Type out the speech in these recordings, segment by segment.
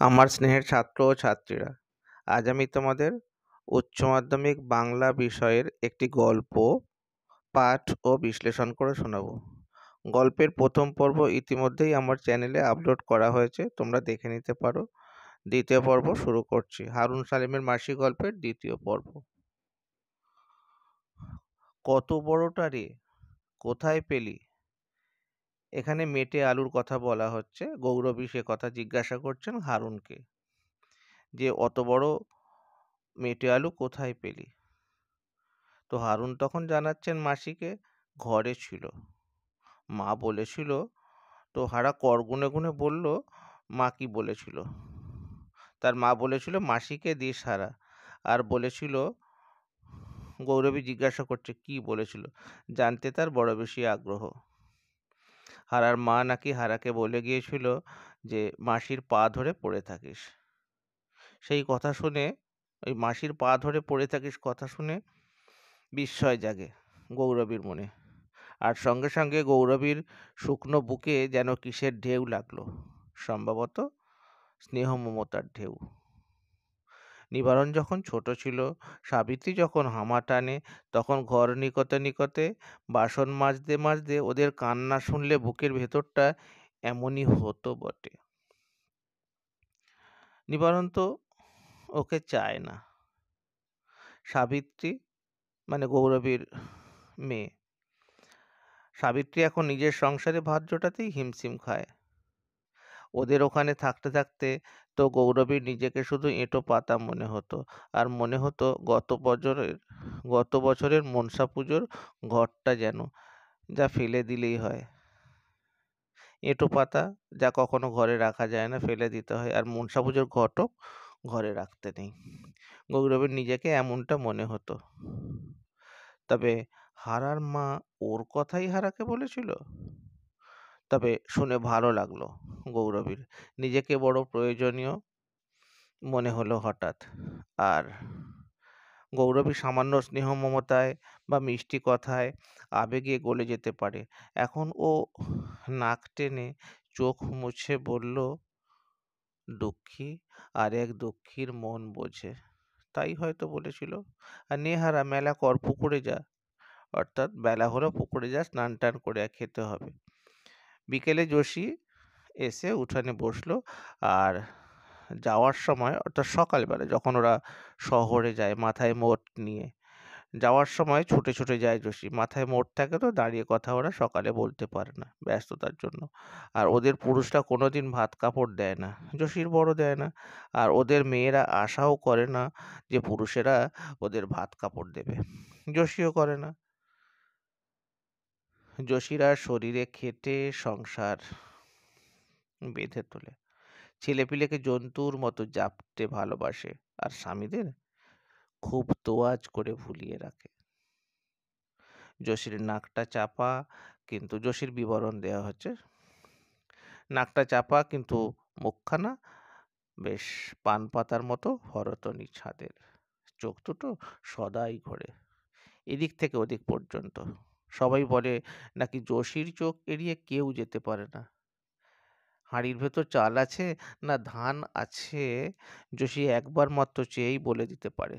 আমার স্নেহের ছাত্র ও ছাত্রীরা, আজ আমি তোমাদের উচ্চ মাধ্যমিক বাংলা বিষয়ের একটি গল্প পাঠ ও বিশ্লেষণ করে শোনাবো। গল্পের প্রথম পর্ব ইতিমধ্যেই আমার চ্যানেলে আপলোড করা হয়েছে, তোমরা দেখে নিতে পারো। দ্বিতীয় পর্ব শুরু করছি। হারুন সালিমের মাসি গল্পের দ্বিতীয় পর্ব। কত বড়টা রে, কোথায় পেলি? এখানে মেটে আলুর কথা বলা হচ্ছে। গৌরবী সে কথা জিজ্ঞাসা করছেন হারুনকে, যে অত বড় মেটে আলু কোথায় পেলি? তো হারুন তখন জানাচ্ছেন মাসিকে, ঘরে ছিল, মা বলেছিল। তো হারা কর গুনে গুনে বলল, মা কি বলেছিল? তার মা বলেছিল মাসিকে দিস হারা, আর বলেছিল। গৌরবী জিজ্ঞাসা করছে কি বলেছিল, জানতে তার বড় বেশি আগ্রহ। হারার মা নাকি হারাকে বলে গিয়েছিল যে মাসির পা ধরে পড়ে থাকিস। সেই কথা শুনে, ওই মাসির পা ধরে পড়ে থাকিস কথা শুনে বিস্ময় জাগে গৌরবীর মনে। আর সঙ্গে সঙ্গে গৌরবীর শুকনো বুকে যেন কিসের ঢেউ লাগলো, সম্ভবত স্নেহ মমতার ঢেউ। নিবারণ যখন ছোট ছিল, সাবিত্রী যখন হামা টানে, তখন ঘর নিকটে নিকটে বাসন মাজতে মাজতে ওদের কান্না শুনলে বুকের ভেতরটা এমনই হতো বটে। নিবারণ তো ওকে চায় না। সাবিত্রী মানে গৌরবীর মেয়ে, সাবিত্রী এখন নিজের সংসারে ভাত জোটাতেই হিমশিম খায়। ওদের ওখানে থাকতে থাকতে তো গৌরবীর নিজেকে শুধু এঁটো পাতা মনে হতো। আর মনে হতো গত বছরের মনসা পুজোর ঘরটা যেন, যা ফেলে দিলেই হয়। এঁটো পাতা যা কখনো ঘরে রাখা যায় না, ফেলে দিতে হয়। আর মনসা পুজোর ঘটও ঘরে রাখতে নেই। গৌরবের নিজেকে এমনটা মনে হতো। তবে হারার মা ওর কথাই হারাকে বলেছিল। তবে শুনে ভালো লাগলো গৌরবীর, নিজেকে বড় প্রয়োজনীয় মনে হলো হঠাৎ। আর গৌরবী সামান্য স্নেহ মমতায় বা মিষ্টি কথায় আবেগে গলে যেতে পারে। এখন ও নাক টেনে চোখ মুছে বলল, দুঃখী, আর এক দুঃখীর মন বোঝে, তাই হয়তো বলেছিল। আর নেহারা মেলা কর, পুকুরে যা, অর্থাৎ বেলা হলো, পুকুরে যা, স্নান টান করে খেতে হবে। বিকেলে যোশী এসে উঠানে বসলো। আর যাওয়ার সময়, অর্থাৎ সকালবেলা যখন ওরা শহরে যায় মাথায় মোট নিয়ে, যাওয়ার সময় ছুটে ছুটে যায় যোশী। মাথায় মোট থাকে তো, দাঁড়িয়ে কথা ওরা সকালে বলতে পারে না ব্যস্ততার জন্য। আর ওদের পুরুষরা কোনোদিন ভাত কাপড় দেয় না, যোশীর বড় দেয় না। আর ওদের মেয়েরা আশাও করে না যে পুরুষেরা ওদের ভাত কাপড় দেবে, যোশীও করে না। যোশীরা শরীরে খেটে সংসার বেঁধে তোলে, ছেলেপিলেকে জন্তুর মতো জাপটে ভালোবাসে, আর স্বামীদের খুব তোয়াজ করে ভুলিয়ে রাখে। যোশীর নাকটা চাপা, কিন্তু যোশীর বিবরণ দেওয়া হচ্ছে। নাকটা চাপা, কিন্তু মুখখানা বেশ পান পাতার মতো হরতনি ছাদের। চোখ দুটো সদাই ঘোরে, এদিক থেকে ওদিক পর্যন্ত। সবাই বলে নাকি যোশীর চোখ এড়িয়ে কেউ যেতে পারে না। হাঁড়ির ভেতর চাল আছে না ধান আছে, যোশী একবার মাত্র চেয়েই বলে দিতে পারে।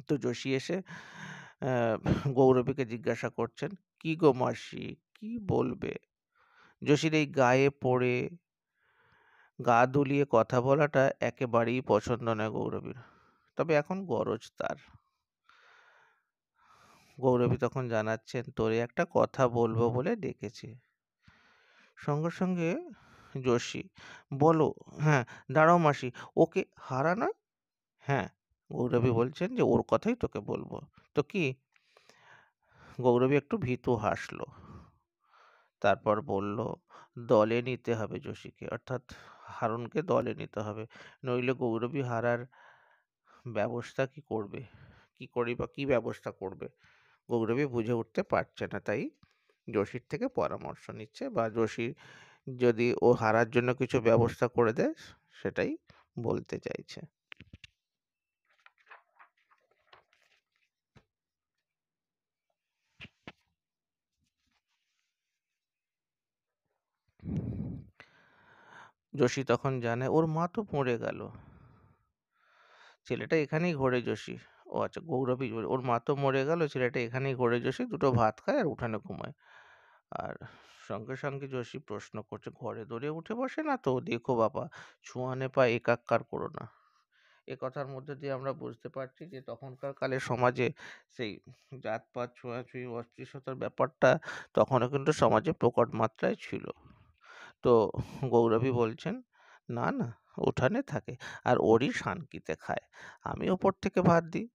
তো যোশী এসে গৌরবীকে জিজ্ঞাসা করছেন, কি গো মাসি, কি বলবে? যোশীর এই গায়ে পড়ে গা দুলিয়ে কথা বলাটা একেবারেই পছন্দ নয় গৌরবীর। তবে এখন গরজ তার। গৌরবী তখন জানাচ্ছেন, তোরে একটা কথা বলবো বলে ডেকেছে। সঙ্গে সঙ্গে যোশী, বলো। হ্যাঁ, দাঁড়াও মাসি, ওকে হারা নয়? হ্যাঁ, গৌরবী বলছেন যে ওর কথাই তোকে বলবো। তো কি? গৌরবী একটু ভীতু হাসলো, তারপর বলল, দলে নিতে হবে যোশীকে, অর্থাৎ হারুনকে দলে নিতে হবে, নইলে গৌরবী হারার ব্যবস্থা কি করবে, কি করি বা কি ব্যবস্থা করবে গৌরবী বুঝে উঠতে পারছে না। তাই যোশীর থেকে পরামর্শ নিচ্ছে, বা যোশী যদি ও হারার জন্য কিছু ব্যবস্থা করে দেয় সেটাই বলতে চাইছে। যোশী তখন জানায় ওর মা তো মরে গেল, ছেলেটা এখানেই ঘোরে যোশী। ও আচ্ছা, গৌরবী ওর মা তো মরে গেল, ছেলেটা এখানেই ঘোরে যোশী, দুটো ভাত খায় আর উঠানে ঘুমায়। আর সঙ্গে সঙ্গে যোশী প্রশ্ন করছে, ঘরে দৌড়ে উঠে বসে না তো? দেখো বাবা, ছুঁয়ানে পা একাক্কার করো না। এ কথার মধ্যে দিয়ে আমরা বুঝতে পারছি যে তখনকার কালে সমাজে সেই জাতপাত, ছোঁয়াছুঁয়ি, অস্পৃশ্যতার ব্যাপারটা তখনও কিন্তু সমাজে প্রকট মাত্রায় ছিল। তো গৌরবী বলছেন, না না, উঠানে থাকে আর ওরই শানকিতে খায়, আমি ওপর থেকে ভাত দিই।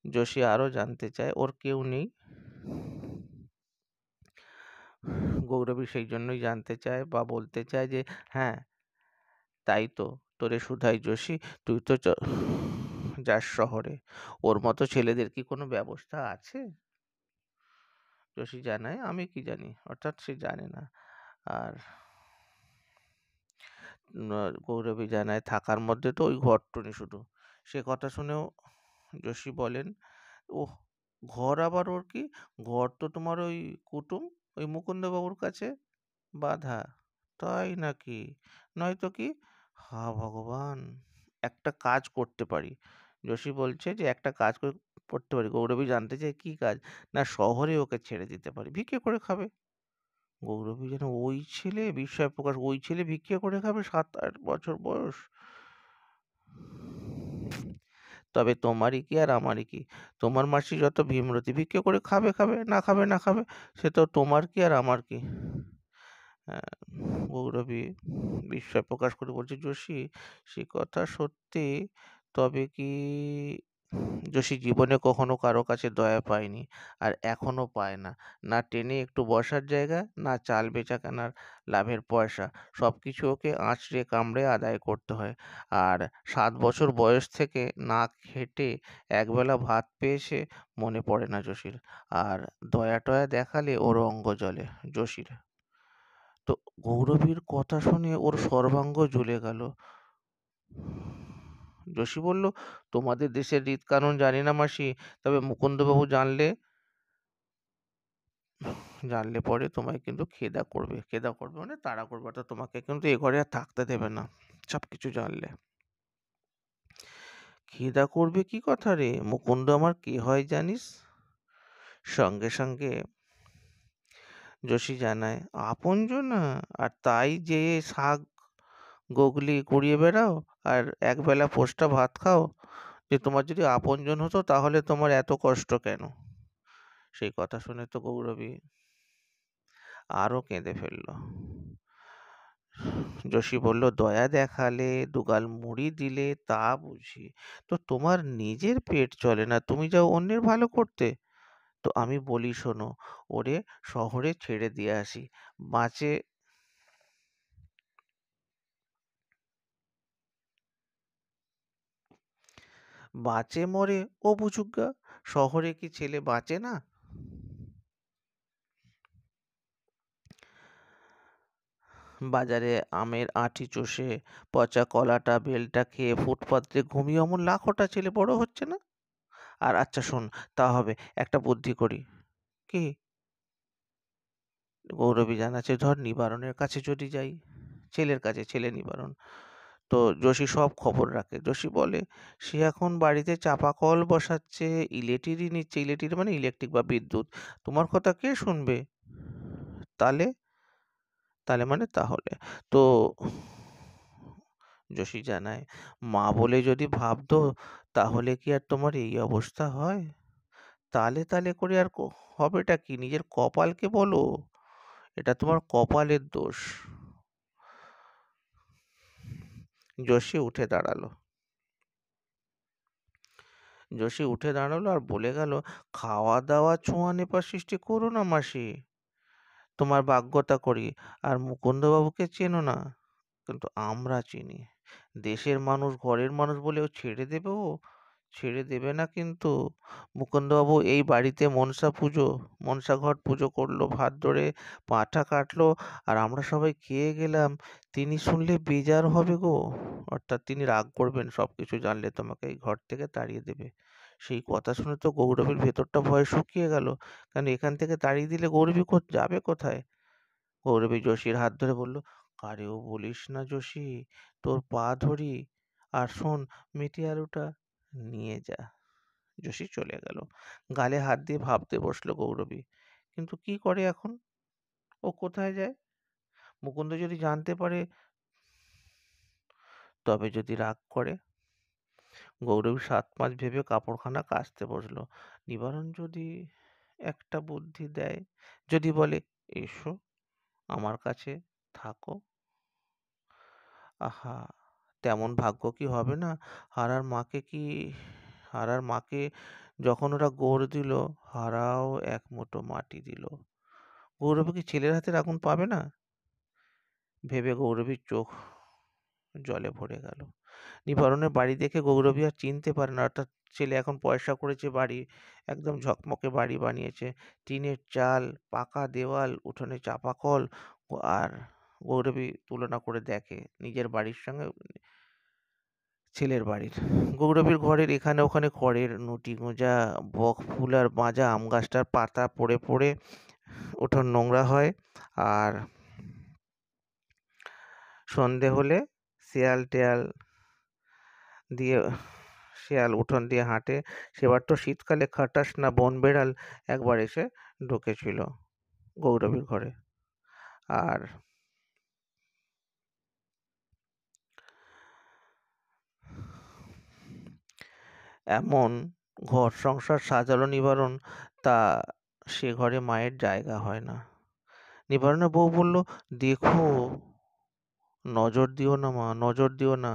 যোশী আরো জানতে চায় ওর কেউ নেই? গৌরবী সেই জন্যই জানতে চায় বা বলতে চায় যে হ্যাঁ, তাই তো, তোরে শুধাই যোশী, তুই তো যাস শহরে, ওর মতো ছেলেদের কি কোনো ব্যবস্থা আছে? যোশী জানায়, আমি কি জানি, অর্থাৎ সে জানে না। আর গৌরবী জানায়, থাকার মধ্যে তো ওই ঘরটুনি শুধু। সে কথা শুনেও যোশী বলেন, ওহ, ঘর আবার ওর কি? ঘর তো তোমার ওই কুটুম, ওই মুকুন্দবাবুর কাছে বাঁধা। তাই নাকি? নয়তো কি? হা ভগবান, একটা কাজ করতে পারি। যোশী বলছে যে একটা কাজ করতে পারি। গৌরবী জানতে চায় কি কাজ? না, শহরে ওকে ছেড়ে দিতে পারি, ভিক্ষে করে খাবে। গৌরবী যেন ওই ছেলে, বিস্ময় প্রকাশ, ওই ছেলে ভিক্ষে করে খাবে, 7-8 বছর বয়স। তবে তোমারই কি আর আমারই কি? তোমার মাসি যত ভীমরতি, ভিক্ষে করে খাবে খাবে, না খাবে না খাবে, সে তো তোমার কি আর আমার কি? গৌরবী বিস্ময় প্রকাশ করে বলছে, যোশী, সে কথা সত্যি, তবে কি? যোশী জীবনে কখনো কারো কাছে দয়া পায়নি, আর এখনো পায় না। না টেনে একটু বসার জায়গা, না চাল বেচা কেনার লাভের পয়সা, সবকিছু ওকে আঁচড়ে কামড়ে আদায় করতে হয়। আর 7 বছর বয়স থেকে না খেটে একবেলা ভাত পেয়েছে মনে পড়ে না যোশীর। আর দয়া টয়া দেখালে ওর অঙ্গ জ্বলে যোশীর। তো গৌরবীর কথা শুনে ওর সর্বাঙ্গ জ্বলে গেল। যোশী বলল, তোমাদের দেশের রীত কানুন জানি না মাসি, তবে মুকুন্দবাবু জানলে জানলে পরে তোমায় কিন্তু খেদা করবে। খেদা করবে মানে তাড়া করবে, অর্থাৎ তোমাকে কিন্তু এ ঘরে আর থাকতে দেবে না, সবকিছু জানলে। খেদা করবে কি কথা রে? মুকুন্দ আমার কে হয় জানিস? সঙ্গে সঙ্গে যোশী জানায়, আপনজনা? আর তাই যে শাক গোগলি কুড়িয়ে বেড়াও আর একবেলা পোস্টা ভাত খাও, যে তোমার যদি আপনজন হতো তাহলে তোমার এত কষ্ট কেন? সেই কথা শুনে তো গৌরবী আরো কেঁদে ফেলল। যোশী বলল, দয়া দেখালে, দুগাল মুড়ি দিলে, তা বুঝি? তো তোমার নিজের পেট চলে না, তুমি যাও অন্যের ভালো করতে? তো আমি বলি শোনো, ওরে শহরে ছেড়ে দিয়ে আসি, বাঁচে বাঁচে মরে ও বুঝুক গা, শহরে কি ছেলে বাঁচে না? বাজারে আমের আঁটি চষে, পচা কলাটা বেলটা খেয়ে ফুটপাতে ঘুমিয়ে অমন লাখোটা ছেলে বড় হচ্ছে না? আর আচ্ছা শোন, তা হবে, একটা বুদ্ধি করি। কি? গৌরবী জানাচ্ছে, ধর নিবারণের কাছে যদি যাই, ছেলের কাছে, ছেলে নিবারণ। তো যোশী সব খবর রাখে। যোশী বলে, সে এখন বাড়িতে চাপা কল বসাচ্ছে, ইলেকট্রিকই নিচ্ছে, ইলেকট্রিক মানে ইলেকট্রিক বা বিদ্যুৎ। তোমার কথা কে শুনবে? তাহলে? তাহলে মানে তাহলে তো যোশী জানায়, মা বলে যদি ভাবতো, তাহলে কি আর তোমার এই অবস্থা হয়? তালে তালে করে আর হবেটা কি? নিজের কপালকে বলো, এটা তোমার কপালের দোষ। যোশী উঠে দাঁড়ালো। যোশী উঠে দাঁড়ালো আর বলে গেল, খাওয়া দাওয়া ছোঁয়া নেপা সৃষ্টি করো না মাসি, তোমার ভাগ্যতা করি। আর মুকুন্দবাবুকে চেনো না, কিন্তু আমরা চিনি। দেশের মানুষ, ঘরের মানুষ বলে ও ছেড়ে দেবে? ও ছেড়ে দেবে না কিন্তু। মুকুন্দবাবু এই বাড়িতে মনসা ঘট পুজো করলো, ভাদ্রে পাঁঠা কাটলো, আর আমরা সবাই খেয়ে গেলাম। তিনি শুনলে বেজার হবে গো, অর্থাৎ তিনি রাগ করবেন, সবকিছু জানলে তোমাকে এই ঘর থেকে তাড়িয়ে দেবে। সেই কথা শুনে তো গৌরবের ভেতরটা ভয়ে শুকিয়ে গেল, কারণ এখান থেকে তাড়িয়ে দিলে গৌরবী যাবে কোথায়? গৌরবী যোশীর হাত ধরে বলল, কারেও বলিস না যোশী, তোর পা ধরি, আর শোন, মেটে আলুটা নিয়ে যা। যোশী চলে গেল। গালে হাত দিয়ে ভাবতে বসলো গৌরবী, কিন্তু কি করে এখন? ও কোথায় যায়? মুকুন্দ যদি জানতে পারে, তবে যদি রাগ করে? গৌরবী ৭-৫ ভেবে কাপড়খানা কাচতে বসলো। নিবারণ যদি একটা বুদ্ধি দেয়, যদি বলে, এসো আমার কাছে থাকো। আহা, তেমন ভাগ্য কি হবে না? হারার মাকে কি হারার মাকে যখন ওরা গোর দিল, হারাও এক মুঠো মাটি দিল। গৌরবী কি ছেলের হাতের আগুন পাবে না? ভেবে গৌরবীর চোখ জলে ভরে গেল। নিবারণের বাড়ি দেখে গৌরবী আর চিনতে পারে না, অর্থাৎ ছেলে এখন পয়সা করেছে, বাড়ি একদম ঝকমকে বাড়ি বানিয়েছে, টিনের চাল, পাকা দেওয়াল, উঠোনে চাপা কল। আর গৌরবী তুলনা করে দেখে নিজের বাড়ির সঙ্গে ছেলের বাড়ির। গৌরবীর ঘরের এখানে ওখানে খড়ের নুটি গোঁজা, বক ফুল আর বাঁজা আম গাছটার পাতা পড়ে পড়ে উঠোন নোংরা হয়। আর সন্ধে হলে শেয়াল টেয়াল দিয়ে শেয়াল উঠোন দিয়ে হাঁটে। সেবার তো শীতকালে খাটাস না বন বেড়াল একবার এসে ঢুকেছিল গৌরবীর ঘরে। আর এমন ঘর সংসার সাজালো নিবারণ, তা সে ঘরে মায়ের জায়গা হয় না। নিবারণের বউ বলল, দেখো, নজর দিও না মা, নজর দিও না,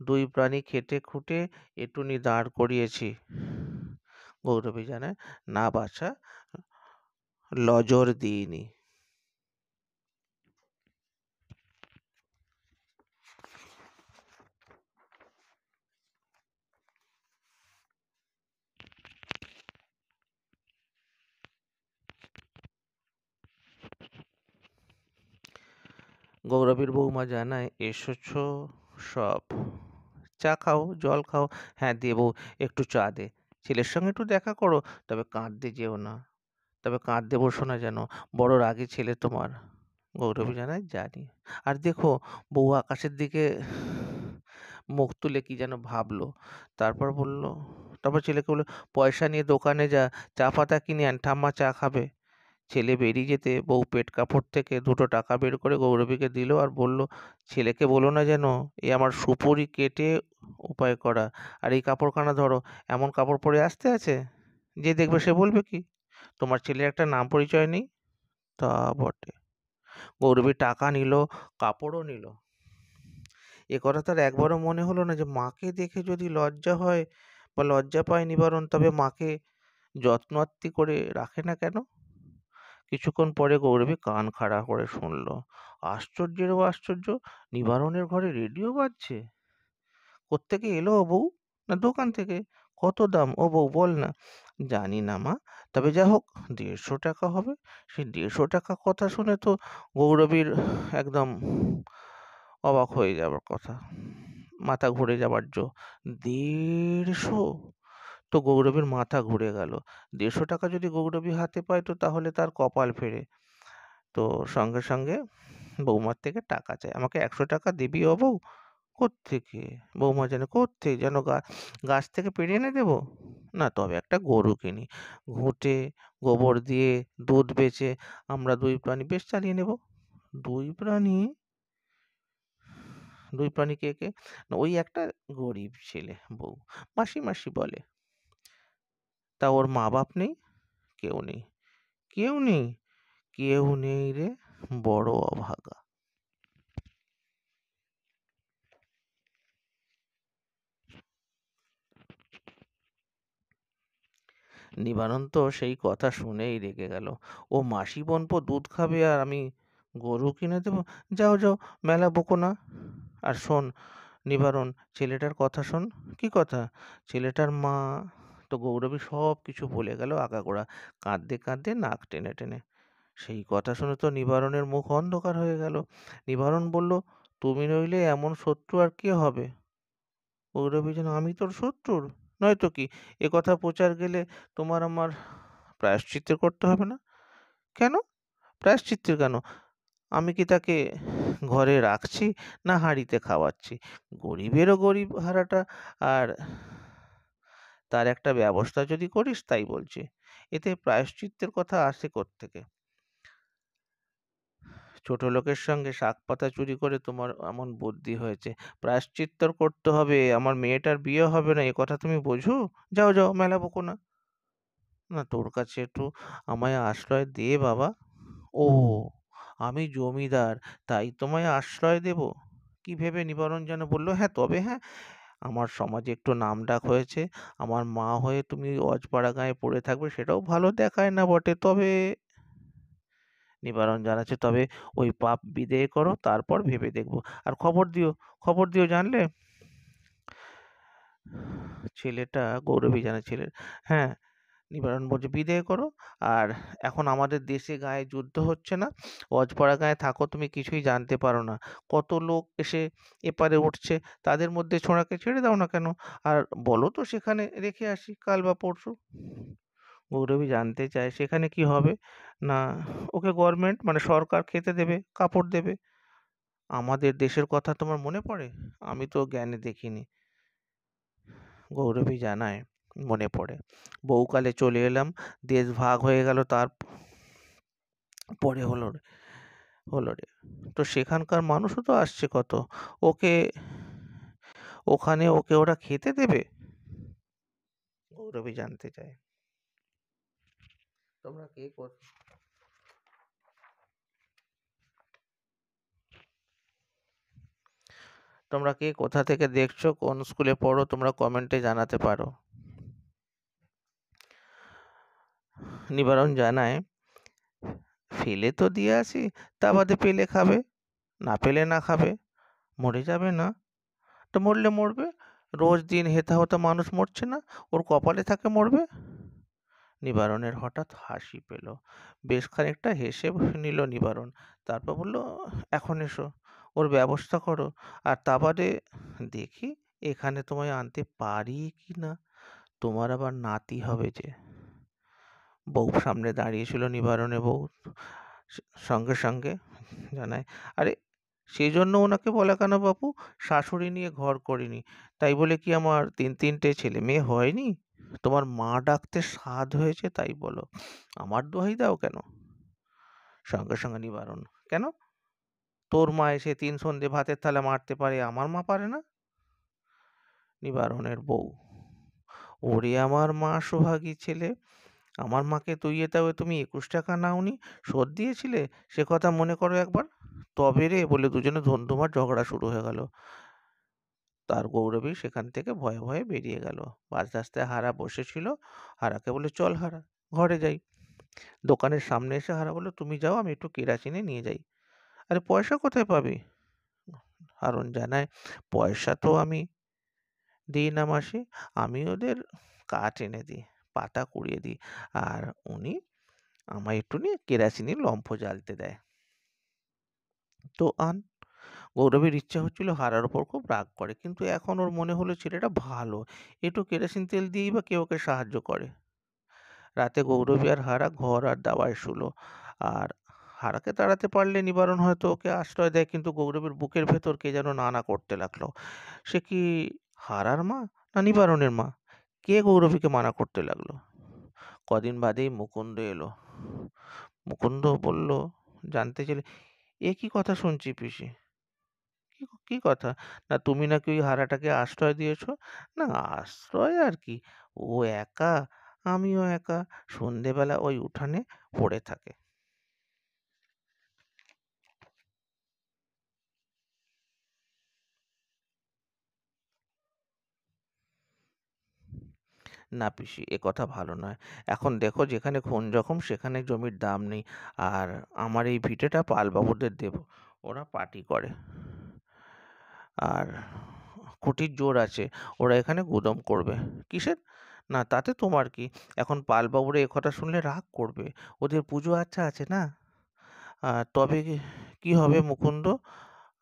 দুই প্রাণী খেটে খুঁটে এটুনি দাঁড় করিয়েছি। গৌরবী জানায়, না বাছা, লজর দিইনি। গৌরবীর বৌমা জানায়, এসেছ সব, চা খাও, জল খাও। হ্যাঁ দেবো, একটু চা দে। ছেলের সঙ্গে একটু দেখা করো, তবে কাঁদতে যেও না। তবে কাঁদতে বসো না যেন, বড় রাগী ছেলে তোমার। গৌরবী জানায়, জানি। আর দেখো, বউ আকাশের দিকে মুখ তুলে কি যেন ভাবলো। তারপর বলল, তারপর ছেলেকে বললো, পয়সা নিয়ে দোকানে যা, চা পাতা কিনে আন, ঠাম্মা চা খাবে। ছেলে বেরিয়ে যেতে বউ পেট কাপড় থেকে 2টো টাকা বের করে গৌরবীকে দিল আর বলল, ছেলেকে বলো না যেন এ আমার সুপুরি কেটে উপায় করা। আর এই কাপড়খানা ধরো, এমন কাপড় পরে আসতে আছে, যে দেখবে সে বলবে কি, তোমার ছেলের একটা নাম পরিচয় নেই? তা বটে। গৌরবী টাকা নিল, কাপড়ও নিল। এ কথা তার একবারও মনে হলো না যে মাকে দেখে যদি লজ্জা হয় বা লজ্জা পায় নিবারণ, তবে মাকে যত্ন আত্তি করে রাখে না কেন? কিছুক্ষণ পরে গৌরবী কান খাড়া করে শুনল। আশ্চর্যেরও আশ্চর্য, নিবারণের ঘরে রেডিও বাজছে। কোত্থেকে এলো ও বউ? না দোকান থেকে? কত দাম ও বউ, বল না। জানি না মা, তবে যা হোক 150 টাকা হবে। সেই 150 টাকা কথা শুনে তো গৌরবীর একদম অবাক হয়ে যাবার কথা, মাথা ঘুরে যাবার জো। 150! তো গৌরবীর মাথা ঘুরে গেল। 150 টাকা যদি গৌরবী হাতে পায়, তো তাহলে তার কপাল ফেরে। তো সঙ্গে সঙ্গে বৌমার থেকে টাকা চায়, আমাকে 100 টাকা দিবি ও বউ। কোত্থেকে? বৌমা জানে, কোত্থেকে যেন, গাছ থেকে পেড়ে এনে দেবো? না, তবে একটা গরু কিনি, ঘুঁটে গোবর দিয়ে দুধ বেচে আমরা দুই প্রাণী বেশ চালিয়ে নেব। দুই প্রাণী? দুই প্রাণী কে কে? না, ওই একটা গরিব ছেলে, বউ মাসি মাসি বলে। তা ওর মা বাপ নেই? কেউ নেই। কেউ নেই? কেউ নেই রে, বড় অভাগা। নিবারণ তো সেই কথা শুনেই রেগে গেল। ও মাসি বোনপো দুধ খাবে আর আমি গরু কিনে দেবো? যাও যাও, মেলা বকো না। আর শোন নিবারণ, ছেলেটার কথা শোন। কি কথা? ছেলেটার মা। তো গৌরবী সব কিছু বলে গেল আগাগোড়া, কাঁদতে কাঁদতে নাক টেনে টেনে। সেই কথা শুনে তো নিবারণের মুখ অন্ধকার হয়ে গেল। নিবারণ বলল, তুমি নইলে এমন শত্রু আর কে হবে? গৌরবী যেন, আমি তোর শত্রুর? নয়তো কি? এ কথা প্রচার গেলে তোমার আমার প্রায়শ্চিত্ত করতে হবে না? কেন প্রায়শ্চিত্তের কেন? আমি কি তাকে ঘরে রাখছি না হাঁড়িতে খাওয়াচ্ছি? গরিবেরও গরিব হারাটা, আর তার একটা ব্যবস্থা যদি করিস তাই বলছি। এতে প্রায়শ্চিত্তের কথা আসে কোত্থেকে? ছোট লোকের সঙ্গে শাকপাতা চুরি করে তোমার এমন বুদ্ধি হয়েছে। প্রায়শ্চিত্ত করতে হবে, আমার মেয়েটার বিয়ে হবে না, এ কথা তুমি বোঝো? যাও, যাও, মেলা বকো না। না, তোর কাছে একটু আমায় আশ্রয় দে বাবা। ও, আমি জমিদার, তাই তোমায় আশ্রয় দেব? কি ভেবে নিবারণ যেন বলল, হ্যাঁ তবে হ্যাঁ, আমার সমাজে একটু নামডাক হয়েছে, আমার মা হয়ে তুমি অজপাড়া গাঁয়ে পড়ে থাকবে সেটাও ভালো দেখায় না বটে, তবে নিবারণ জানাচ্ছে, তবে ওই পাপ বিদেয় করো, তারপর ভেবে দেখবো। আর খবর দিও, খবর দিও, জানলে? ছেলেটা গৌরবী জানে ছেলের। হ্যাঁ, নিবারণ বলছে, বিদেয় করো। আর এখন আমাদের দেশে গায়ে যুদ্ধ হচ্ছে না, অজপাড়া গায়ে থাকো, তুমি কিছুই জানতে পারো না। কত লোক এসে এপারে উঠছে, তাদের মধ্যে ছোঁড়াকে ছেড়ে দাও না কেন? আর বলো তো সেখানে রেখে আসি কাল বা পরশু। গৌরবী জানতে চায় সেখানে কি হবে? না, ওকে গভর্নমেন্ট মানে সরকার খেতে দেবে, কাপড় দেবে। আমাদের দেশের কথা তোমার মনে পড়ে? আমি তো জ্ঞানে দেখিনি। গৌরবী জানায়, মনে পড়ে। বহুকালে চলে এলাম, দেশ ভাগ হয়ে গেল, তার পরে হলো রে। তো সেখানকার মানুষও তো আসছে কত, ওকে ওখানে ওকে ওরা খেতে দেবে? গৌরবী জানতে চায়, তোমরা কে কো- তোমরা কে কোথা থেকে দেখছো, কোন স্কুলে পড়ো, তোমরা কমেন্টে জানাতে পারো। নিবারণ জানায়, ফেলে তো দিয়ে আসি, তা বাদে পেলে খাবে, না পেলে না খাবে, মরে যাবে না? তো মরলে মরবে, রোজ দিন হেথা হতা মানুষ মরছে না, ওর কপালে থাকে মরবে। নিবারণের হঠাৎ হাসি পেল, বেশ খানিকটা হেসে নিল নিবারণ, তারপর বলল, এখন এসো, ওর ব্যবস্থা করো। আর তা বাদে দেখি এখানে তোমায় আনতে পারি কি না, তোমার আবার নাতি হবে যে। বউ সামনে দাঁড়িয়েছিল, নিবারণের বউ সঙ্গে সঙ্গে জানায়, আরে সেই জন্য ওনাকে বলা কেন বাপু, শাশুড়ি নিয়ে ঘর করিনি, তাই বলে কি আমার তিনটে ছেলে মেয়ে হয়নি? তোমার মা ডাকতে স্বাদ হয়েছে তাই বলো, আমার দোহাই দাও কেন? সঙ্গে সঙ্গে নিবারণ, কেন? তোর মা এসে তিন সন্ধে ভাতের থালা মারতে পারে, আমার মা পারে না? নিবারণের বউ, ওরে আমার মা সোহাগী ছেলে, আমার মাকে তুইয়ে তাও তুমি 21 টাকা নাওনি, শোধ দিয়েছিলে, সে কথা মনে করো একবার। তবে রে, বলে দুজনে ধুন্ধুমার ঝগড়া শুরু হয়ে গেল। তার গৌরবী সেখান থেকে ভয়ে ভয়ে বেরিয়ে গেল। পাঁচ রাস্তায় হারা বসেছিল, হারাকে বলে, চল হারা, ঘরে যাই। দোকানের সামনে এসে হারা বলল, তুমি যাও, আমি একটু কেরাচিনে নিয়ে যাই। আরে পয়সা কোথায় পাবি? হারুন জানায়, পয়সা তো আমি দিই না মাসি, আমি ওদের কাঠ এনে দিই, পাতা কুড়িয়ে দিই, আর উনি আমায় একটু নিয়ে কেরাসিনি লম্ফ জ্বালতে দেয়। তো আন। গৌরবের ইচ্ছা হচ্ছিল হারার ওপর খুব রাগ করে, কিন্তু এখন ওর মনে হলো ছেলেটা ভালো, একটু কেরোসিন তেল দিয়েই বা কে ওকে সাহায্য করে। রাতে গৌরবী আর হারা ঘর আর দাওয়ায় শুলো। আর হারাকে তাড়াতে পারলে নিবারণ হয়তো ওকে আশ্রয় দেয়, কিন্তু গৌরবের বুকের ভেতর কে যেন নানা করতে লাগলো। সে কি হারার মা না নিবারণের মা? কে গৌরবীকে মানা করতে লাগলো? কদিন বাদেই মুকুন্দ এলো। মুকুন্দ বলল, জানতে চাইলে, এ কি কথা শুনছি পিসি? কি কি কথা? না তুমি নাকি ওই হারাটাকে আশ্রয় দিয়েছো? না, আশ্রয় আর কি, ও একা, আমিও একা, সন্ধেবেলা ওই উঠানে পড়ে থাকে। না পিসি, এ কথা ভালো নয়। এখন দেখো, যেখানে খুন জখম সেখানে জমির দাম নেই। আর আমার এই ভিটেটা পালবাবুদের দেব, ওরা পার্টি করে, আর খুঁটির জোর আছে, ওরা এখানে গুদম করবে। কিসের? না তাতে তোমার কি? এখন পালবাবুরা এ কথা শুনলে রাগ করবে, ওদের পুজো আচ্ছা আছে না। তবে কি হবে মুকুন্দ?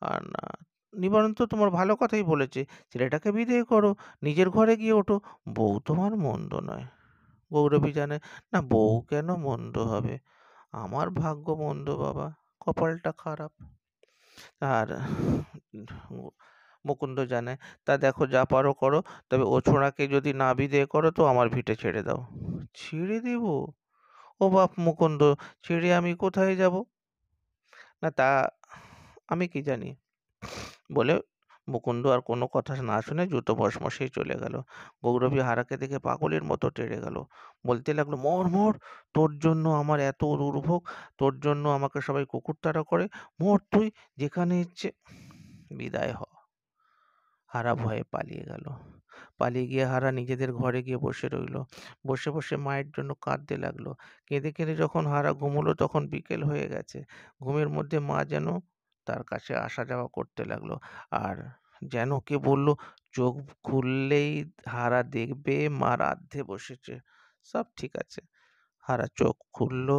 আর না, নিবারণ তো তোমার ভালো কথাই বলেছে, ছেলেটাকে বিদেয় করো, নিজের ঘরে গিয়ে ওঠো, বউ তোমার মন্দ নয়। গৌরবী জানে, না বউ কেন মন্দ হবে, আমার ভাগ্য মন্দ বাবা। কপালটা খারাপ। আর মুকুন্দ জানায়, তা দেখো যা পারো করো, তবে ও ছোঁড়াকে যদি না বিদেয় করো তো আমার ভিটে ছেড়ে দাও। ছেড়ে দেব? ও বাপ মুকুন্দ, ছেড়ে আমি কোথায় যাব? না তা আমি কি জানি, বলে মুকুন্দ আর কোনো কথা না শুনে জুতো ভস্মসেই চলে গেল। গৌরবী হারাকে দেখে পাগলের মতো তেড়ে গেল, বলতে লাগলো, মর মর, তোর জন্য আমার এত দুর্ভোগ, তোর জন্য আমাকে সবাই কুকুরতাড়া করে, মর তুই, যেখানে ইচ্ছে বিদায় হ। হারা ভয়ে পালিয়ে গেল। পালিয়ে গিয়ে হারা নিজেদের ঘরে গিয়ে বসে রইল। বসে বসে মায়ের জন্য কাঁদতে লাগলো। কেঁদে কেঁদে যখন হারা ঘুমোলো তখন বিকেল হয়ে গেছে। ঘুমের মধ্যে মা যেন তার কাছে আসা যাওয়া করতে লাগলো। আর যেন কে বলল, চোখ খুললেই হারা দেখবে মা রাঁধতে বসেছে। সব ঠিক আছে। হারা চোখ খুললো,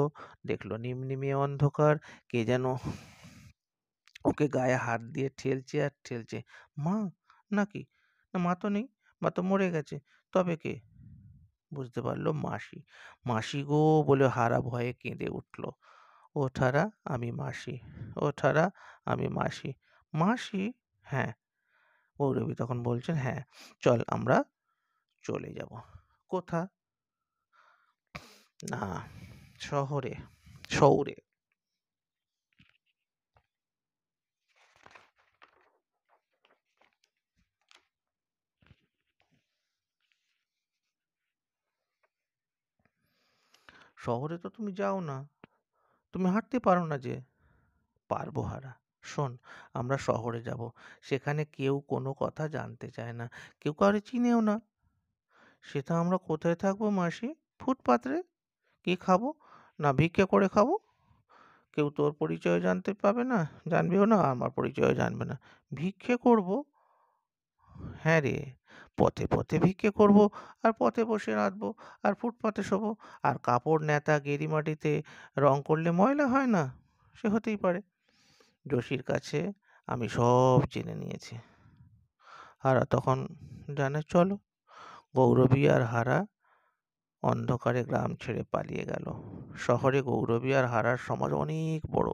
দেখলো নিমনিমিয়ে অন্ধকার, কে যেন ওকে গায়ে হাত দিয়ে ঠেলছে আর ঠেলছে। মা নাকি? না, মা তো নেই, মা তো মরে গেছে। তবে কে? বুঝতে পারলো মাসি। মাসি গো বলে হারা ভয়ে কেঁদে উঠল। ওঠ হারা, আমি মাসি। ওঠ হারা, আমি মাসি। মাসি? হ্যাঁ। গৌরবী তখন বলছেন, হ্যাঁ, চল আমরা চলে যাব। কোথা? না, শহরে। শহরে। শহরে তো তুমি যাও না, তুমি হাঁটতে পারো না যে। পারবো হারা। শোন, আমরা শহরে যাব। সেখানে কেউ কোনো কথা জানতে চায় না, কেউ কাউরে চিনেও না। সেটা আমরা কোথায় থাকবো মাসি? ফুটপাতে। কি খাবো? না ভিক্ষে করে খাবো। কেউ তোর পরিচয় জানতে পাবে না, জানবেও না, আমার পরিচয় জানবে না। ভিক্ষে করব? হ্যাঁ রে, পথে পথে ভিক্ষে করব, আর পথে বসে রাঁধবো, আর ফুটপাতে শোবো। আর কাপড় নেতা গেরি মাটিতে রং করলে ময়লা হয় না? সে হতেই পারে। যোশীর কাছে আমি সব জেনে নিয়েছি। হারা তখন জানে, চলো। গৌরবী আর হারা অন্ধকারে গ্রাম ছেড়ে পালিয়ে গেল। শহরে গৌরবী আর হারার সমাজ অনেক বড়,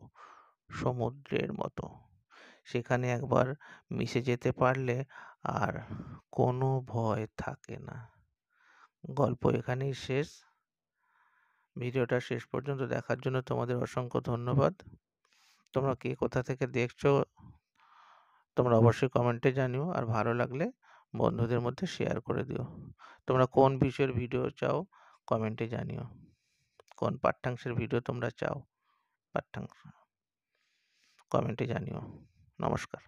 সমুদ্রের মতো। সেখানে একবার মিশে যেতে পারলে আর কোনো ভয় থাকে না। গল্প এখানেই শেষ। ভিডিওটা শেষ পর্যন্ত দেখার জন্য তোমাদের অসংখ্য ধন্যবাদ। তোমরা কে কোথা থেকে দেখছো তোমরা অবশ্যই কমেন্টে জানিও, আর ভালো লাগলে বন্ধুদের মধ্যে শেয়ার করে দিও। তোমরা কোন বিষয়ের ভিডিও চাও কমেন্টে জানিও। কোন পাঠ্যাংশের ভিডিও তোমরা চাও পাঠ্যাংশ কমেন্টে জানিও। নমস্কার।